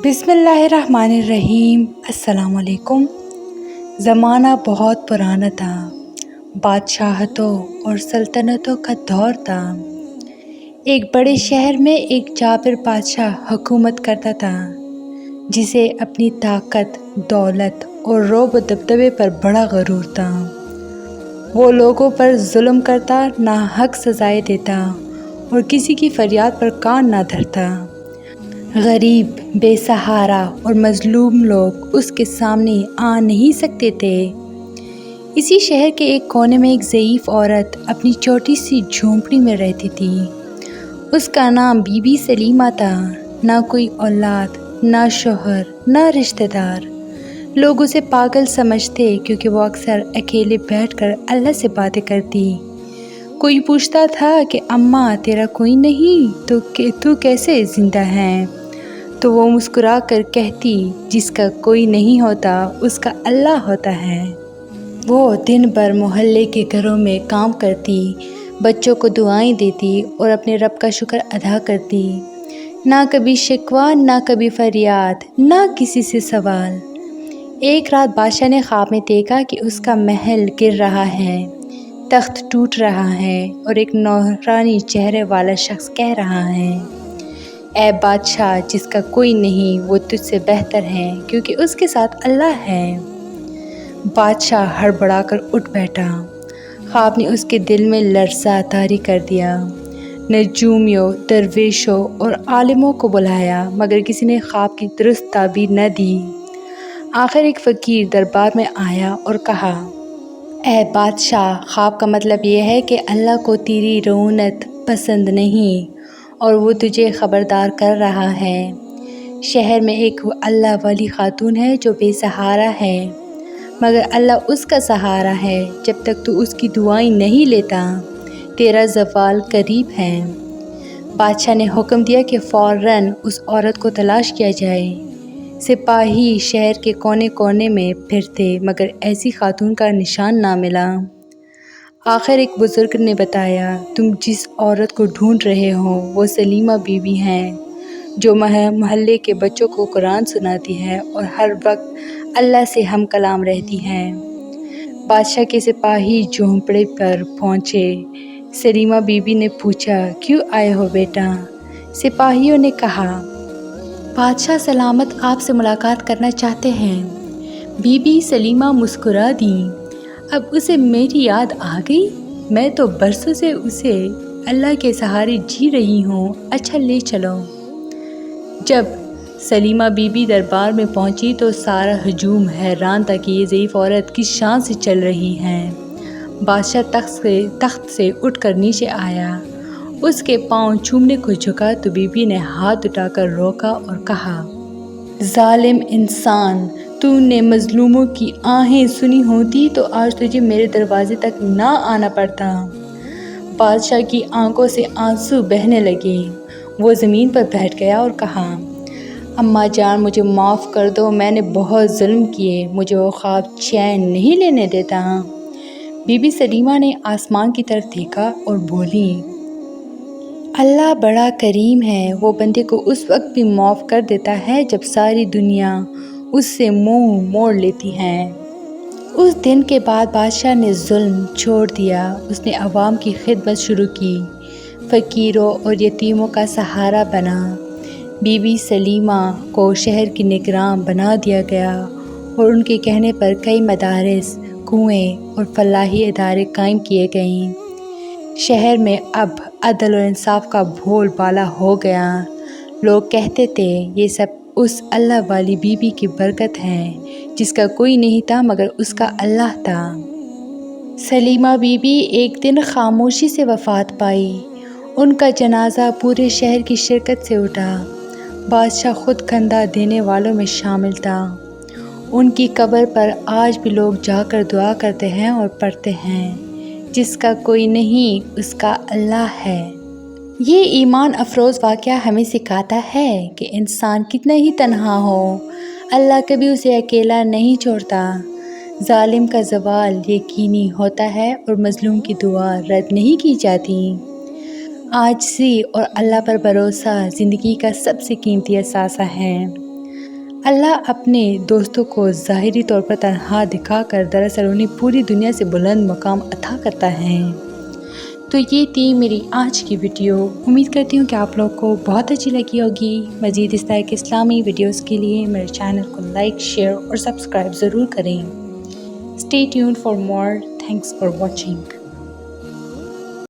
بسم اللہ الرحمن الرحیم۔ السلام علیکم۔ زمانہ بہت پرانا تھا، بادشاہتوں اور سلطنتوں کا دور تھا۔ ایک بڑے شہر میں ایک جابر بادشاہ حکومت کرتا تھا، جسے اپنی طاقت، دولت اور رعب و دبدبے پر بڑا غرور تھا۔ وہ لوگوں پر ظلم کرتا، ناحق سزائیں دیتا اور کسی کی فریاد پر کان نہ دھرتا۔ غریب، بے سہارا اور مظلوم لوگ اس کے سامنے آ نہیں سکتے تھے۔ اسی شہر کے ایک کونے میں ایک ضعیف عورت اپنی چھوٹی سی جھونپڑی میں رہتی تھی۔ اس کا نام بی بی سلیمہ تھا۔ نہ کوئی اولاد، نہ شوہر، نہ رشتہ دار۔ لوگ اسے پاگل سمجھتے کیونکہ وہ اکثر اکیلے بیٹھ کر اللہ سے باتیں کرتی۔ کوئی پوچھتا تھا کہ اماں تیرا کوئی نہیں تو کیسے زندہ ہے؟ تو وہ مسکرا کر کہتی، جس کا کوئی نہیں ہوتا اس کا اللہ ہوتا ہے۔ وہ دن بھر محلے کے گھروں میں کام کرتی، بچوں کو دعائیں دیتی اور اپنے رب کا شکر ادا کرتی۔ نہ کبھی شکوہ، نہ کبھی فریاد، نہ کسی سے سوال۔ ایک رات بادشاہ نے خواب میں دیکھا کہ اس کا محل گر رہا ہے، تخت ٹوٹ رہا ہے اور ایک نورانی چہرے والا شخص کہہ رہا ہے، اے بادشاہ جس کا کوئی نہیں، وہ تجھ سے بہتر ہے کیونکہ اس کے ساتھ اللہ ہے۔ بادشاہ ہڑبڑا کر اٹھ بیٹھا۔ خواب نے اس کے دل میں لرزہ طاری کر دیا۔ نجومیوں، درویشوں اور عالموں کو بلایا، مگر کسی نے خواب کی درست تعبیر نہ دی۔ آخر ایک فقیر دربار میں آیا اور کہا، اے بادشاہ، خواب کا مطلب یہ ہے کہ اللہ کو تیری رعونت پسند نہیں اور وہ تجھے خبردار کر رہا ہے۔ شہر میں ایک اللہ والی خاتون ہے جو بے سہارا ہے، مگر اللہ اس کا سہارا ہے۔ جب تک تو اس کی دعائیں نہیں لیتا، تیرا زوال قریب ہے۔ بادشاہ نے حکم دیا کہ فوراً اس عورت کو تلاش کیا جائے۔ سپاہی شہر کے کونے کونے میں پھرتے، مگر ایسی خاتون کا نشان نہ ملا۔ آخر ایک بزرگ نے بتایا، تم جس عورت کو ڈھونڈ رہے ہو وہ سلیمہ بی بی ہیں، جو محلے کے بچوں کو قرآن سناتی ہے اور ہر وقت اللہ سے ہم کلام رہتی ہے۔ بادشاہ کے سپاہی جھونپڑے پر پہنچے۔ سلیمہ بی بی نے پوچھا، کیوں آئے ہو بیٹا؟ سپاہیوں نے کہا، بادشاہ سلامت آپ سے ملاقات کرنا چاہتے ہیں۔ بی بی سلیمہ مسکرا دیں، اب اسے میری یاد آ گئی؟ میں تو برسوں سے اسے اللہ کے سہارے جی رہی ہوں، اچھا لے چلو۔ جب سلیمہ بی بی دربار میں پہنچی تو سارا ہجوم حیران تھا کہ یہ ضعیف عورت کس شان سے چل رہی ہے۔ بادشاہ تخت سے اٹھ کر نیچے آیا، اس کے پاؤں چومنے کو جھکا تو بی بی نے ہاتھ اٹھا کر روکا اور کہا، ظالم انسان، تو نے مظلوموں کی آہیں سنی ہوتی تو آج تجھے میرے دروازے تک نہ آنا پڑتا۔ بادشاہ کی آنکھوں سے آنسو بہنے لگے۔ وہ زمین پر بیٹھ گیا اور کہا، اماں جان مجھے معاف کر دو، میں نے بہت ظلم کیے، مجھے وہ خواب چین نہیں لینے دیتا۔ بی بی سلیمہ نے آسمان کی طرف دیکھا اور بولی، اللہ بڑا کریم ہے، وہ بندے کو اس وقت بھی معاف کر دیتا ہے جب ساری دنیا اس سے منہ موڑ لیتی ہے۔ اس دن کے بعد بادشاہ نے ظلم چھوڑ دیا، اس نے عوام کی خدمت شروع کی، فقیروں اور یتیموں کا سہارا بنا۔ بی بی سلیمہ کو شہر کی نگراں بنا دیا گیا اور ان کے کہنے پر کئی مدارس، کنویں اور فلاحی ادارے قائم کیے گئے۔ شہر میں اب عدل و انصاف کا بول بالا ہو گیا۔ لوگ کہتے تھے، یہ سب اس اللہ والی بی بی کی برکت ہے، جس کا کوئی نہیں تھا مگر اس کا اللہ تھا۔ سلیمہ بی بی ایک دن خاموشی سے وفات پائی۔ ان کا جنازہ پورے شہر کی شرکت سے اٹھا۔ بادشاہ خود کھندا دینے والوں میں شامل تھا۔ ان کی قبر پر آج بھی لوگ جا کر دعا کرتے ہیں اور پڑھتے ہیں، جس کا کوئی نہیں اس کا اللہ ہے۔ یہ ایمان افروز واقعہ ہمیں سکھاتا ہے کہ انسان کتنا ہی تنہا ہو، اللہ کبھی اسے اکیلا نہیں چھوڑتا۔ ظالم کا زوال یقینی ہوتا ہے اور مظلوم کی دعا رد نہیں کی جاتی۔ عاجزی اور اللہ پر بھروسہ زندگی کا سب سے قیمتی اثاثہ ہے۔ اللہ اپنے دوستوں کو ظاہری طور پر تنہا دکھا کر دراصل انہیں پوری دنیا سے بلند مقام عطا کرتا ہے۔ تو یہ تھی میری آج کی ویڈیو۔ امید کرتی ہوں کہ آپ لوگ کو بہت اچھی لگی ہوگی۔ مزید اس طرح کے اسلامی ویڈیوز کے لیے میرے چینل کو لائک، شیئر اور سبسکرائب ضرور کریں۔ Stay tuned for more. Thanks for watching.